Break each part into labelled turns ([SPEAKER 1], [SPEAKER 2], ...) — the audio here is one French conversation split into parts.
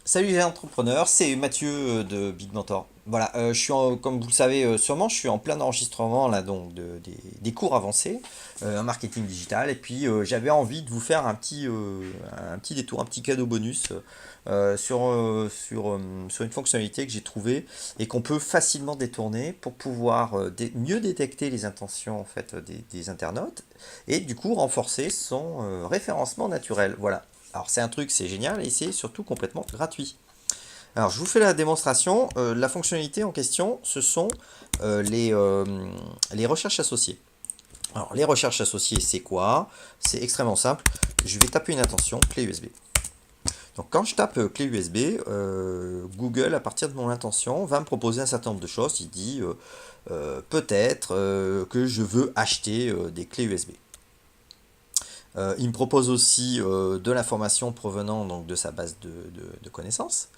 [SPEAKER 1] Salut les entrepreneurs, c'est Mathieu de Big Mentor. Voilà, comme vous le savez sûrement, je suis en plein enregistrement là donc des cours avancés en marketing digital et puis j'avais envie de vous faire un petit détour, un petit cadeau bonus sur une fonctionnalité que j'ai trouvée et qu'on peut facilement détourner pour pouvoir mieux détecter les intentions en fait des internautes et du coup renforcer son référencement naturel. Voilà. Alors c'est un truc, c'est génial et c'est surtout complètement gratuit. Alors je vous fais la démonstration. La fonctionnalité en question, ce sont euh, les, euh, les recherches associées. Alors les recherches associées, c'est quoi? C'est extrêmement simple. Je vais taper une intention, clé USB. Donc quand je tape clé USB, Google, à partir de mon intention, va me proposer un certain nombre de choses. Il dit peut-être que je veux acheter des clés USB. Il me propose aussi de l'information provenant donc, de sa base de connaissances.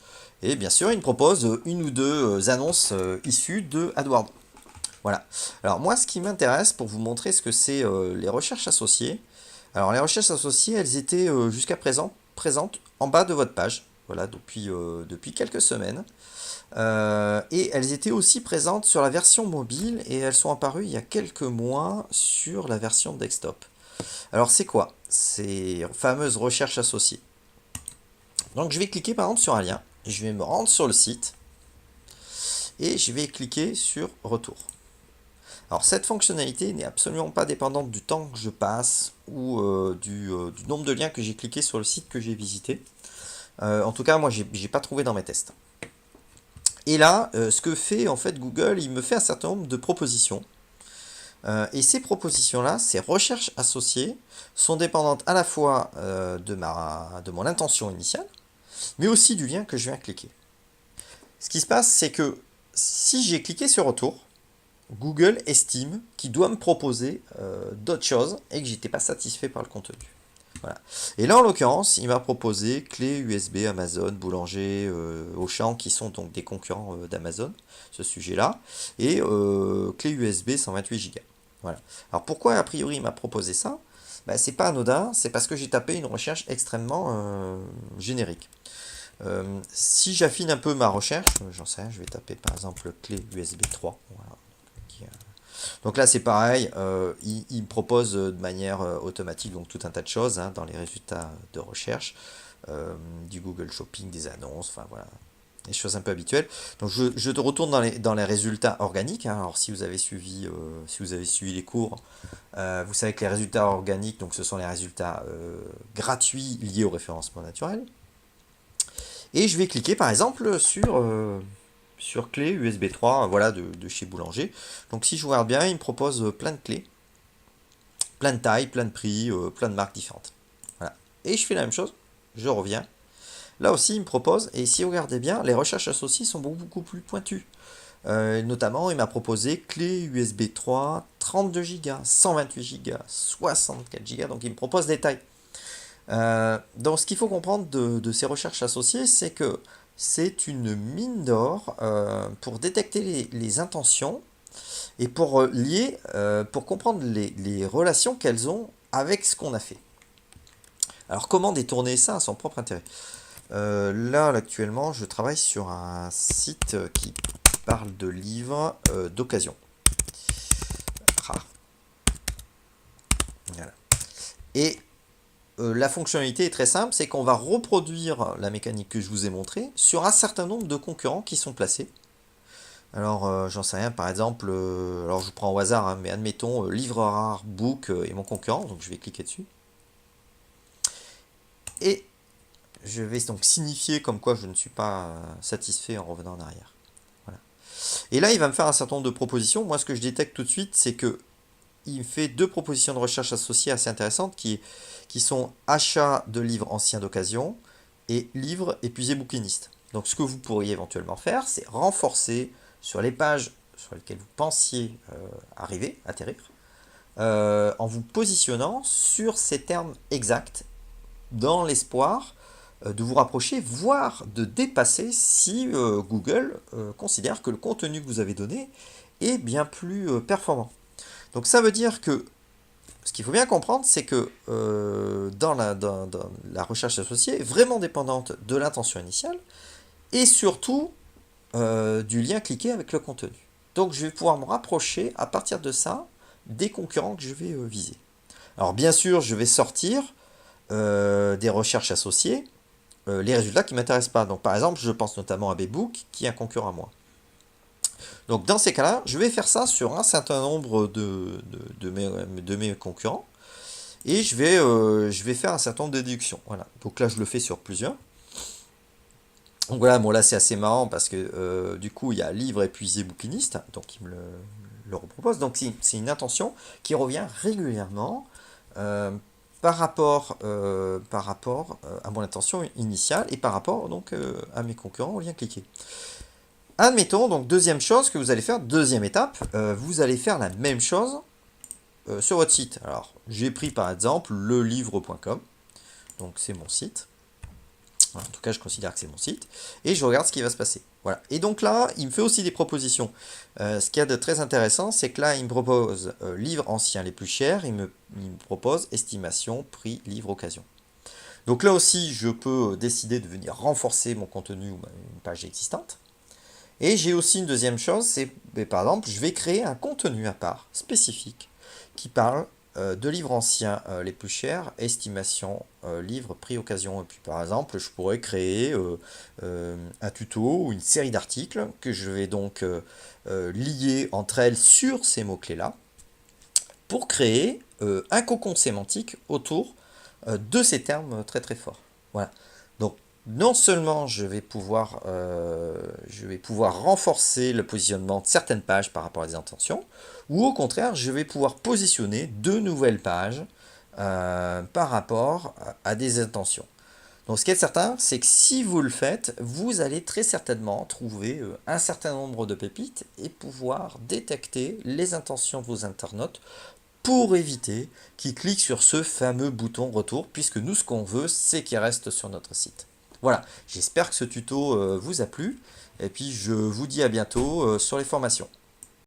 [SPEAKER 1] Et bien sûr, il me propose une ou deux annonces issues de AdWords. Voilà. Alors moi, ce qui m'intéresse pour vous montrer ce que c'est les recherches associées. Alors les recherches associées, elles étaient jusqu'à présent présentes en bas de votre page. Voilà, depuis quelques semaines. Et elles étaient aussi présentes sur la version mobile et elles sont apparues il y a quelques mois sur la version desktop. Alors c'est quoi ces fameuses recherches associées? Donc je vais cliquer par exemple sur un lien, je vais me rendre sur le site et je vais cliquer sur retour. Alors cette fonctionnalité n'est absolument pas dépendante du temps que je passe ou du nombre de liens que j'ai cliqué sur le site que j'ai visité. En tout cas, moi j'ai pas trouvé dans mes tests. Et là, ce que fait en fait Google, il me fait un certain nombre de propositions. Et ces propositions-là, ces recherches associées, sont dépendantes à la fois de mon intention initiale, mais aussi du lien que je viens cliquer. Ce qui se passe, c'est que si j'ai cliqué sur retour, Google estime qu'il doit me proposer d'autres choses et que j'étais pas satisfait par le contenu. Voilà. Et là, en l'occurrence, il m'a proposé clé USB Amazon, Boulanger, Auchan, qui sont donc des concurrents d'Amazon, ce sujet-là, et clé USB 128 Go. Voilà. Alors pourquoi a priori il m'a proposé ça? Ben, c'est pas anodin, c'est parce que j'ai tapé une recherche extrêmement générique. Si j'affine un peu ma recherche, j'en sais rien, je vais taper par exemple clé USB 3. Voilà. Donc là c'est pareil, il me propose de manière automatique donc tout un tas de choses hein, dans les résultats de recherche, du Google Shopping, des annonces, enfin voilà, des choses un peu habituelles. Donc je te retourne dans les résultats organiques. Hein. Alors si vous avez suivi les cours, vous savez que les résultats organiques, donc ce sont les résultats gratuits liés au référencement naturel. Et je vais cliquer par exemple sur clé USB 3 voilà, de chez Boulanger. Donc si je regarde bien, il me propose plein de clés, plein de tailles, plein de prix, plein de marques différentes. Voilà. Et je fais la même chose, je reviens. Là aussi, il me propose, et si vous regardez bien, les recherches associées sont beaucoup plus pointues. Notamment, il m'a proposé clé USB 3, 32 Go, 128 Go, 64 Go, donc il me propose des tailles. Donc ce qu'il faut comprendre de ces recherches associées, c'est que c'est une mine d'or pour détecter les intentions et pour pour comprendre les relations qu'elles ont avec ce qu'on a fait. Alors comment détourner ça à son propre intérêt? Là, actuellement, je travaille sur un site qui parle de livres d'occasion. Rares. Voilà. Et la fonctionnalité est très simple, c'est qu'on va reproduire la mécanique que je vous ai montrée sur un certain nombre de concurrents qui sont placés. Alors, j'en sais rien, par exemple, alors je vous prends au hasard, hein, mais admettons, Livre Rare, Book est mon concurrent, donc je vais cliquer dessus. Et je vais donc signifier comme quoi je ne suis pas satisfait en revenant en arrière. Voilà. Et là, il va me faire un certain nombre de propositions. Moi, ce que je détecte tout de suite, c'est que il me fait deux propositions de recherche associées assez intéressantes qui sont achat de livres anciens d'occasion et livres épuisés bouquinistes. Donc ce que vous pourriez éventuellement faire, c'est renforcer sur les pages sur lesquelles vous pensiez arriver, atterrir, en vous positionnant sur ces termes exacts dans l'espoir de vous rapprocher, voire de dépasser si Google considère que le contenu que vous avez donné est bien plus performant. Donc ça veut dire que Ce qu'il faut bien comprendre, c'est que dans la recherche associée est vraiment dépendante de l'intention initiale et surtout du lien cliqué avec le contenu. Donc je vais pouvoir me rapprocher à partir de ça des concurrents que je vais viser. Alors bien sûr, je vais sortir des recherches associées les résultats qui ne m'intéressent pas. Donc par exemple, je pense notamment à Bebook qui est un concurrent à moi. Donc dans ces cas-là, je vais faire ça sur un certain nombre de mes concurrents et je vais faire un certain nombre de déductions. Voilà. Donc là, je le fais sur plusieurs. Donc voilà, bon là c'est assez marrant parce que du coup il y a livre épuisé bouquiniste, donc il me le repropose. Donc c'est une intention qui revient régulièrement euh, par rapport à mon intention initiale et par rapport donc à mes concurrents au lien cliqué. Admettons donc deuxième chose que vous allez faire, deuxième étape, vous allez faire la même chose sur votre site. Alors j'ai pris par exemple le livre.com, donc c'est mon site. En tout cas, je considère que c'est mon site. Et je regarde ce qui va se passer. Voilà. Et donc là, il me fait aussi des propositions. Ce qu'il y a de très intéressant, c'est que là, il me propose livres anciens les plus chers. Il me propose estimation, prix, livre occasion. Donc là aussi, je peux décider de venir renforcer mon contenu ou une page existante. Et j'ai aussi une deuxième chose, c'est par exemple, je vais créer un contenu à part, spécifique, qui parle de livres anciens les plus chers, estimation, livre, prix, occasion. Et puis par exemple, je pourrais créer un tuto ou une série d'articles que je vais donc lier entre elles sur ces mots-clés-là pour créer un cocon sémantique autour de ces termes très très forts. Voilà. Donc non seulement je vais pouvoir renforcer le positionnement de certaines pages par rapport à des intentions, ou au contraire, je vais pouvoir positionner de nouvelles pages par rapport à des intentions. Donc ce qui est certain, c'est que si vous le faites, vous allez très certainement trouver un certain nombre de pépites et pouvoir détecter les intentions de vos internautes pour éviter qu'ils cliquent sur ce fameux bouton retour, puisque nous, ce qu'on veut, c'est qu'ils restent sur notre site. Voilà, j'espère que ce tuto vous a plu, et puis je vous dis à bientôt sur les formations.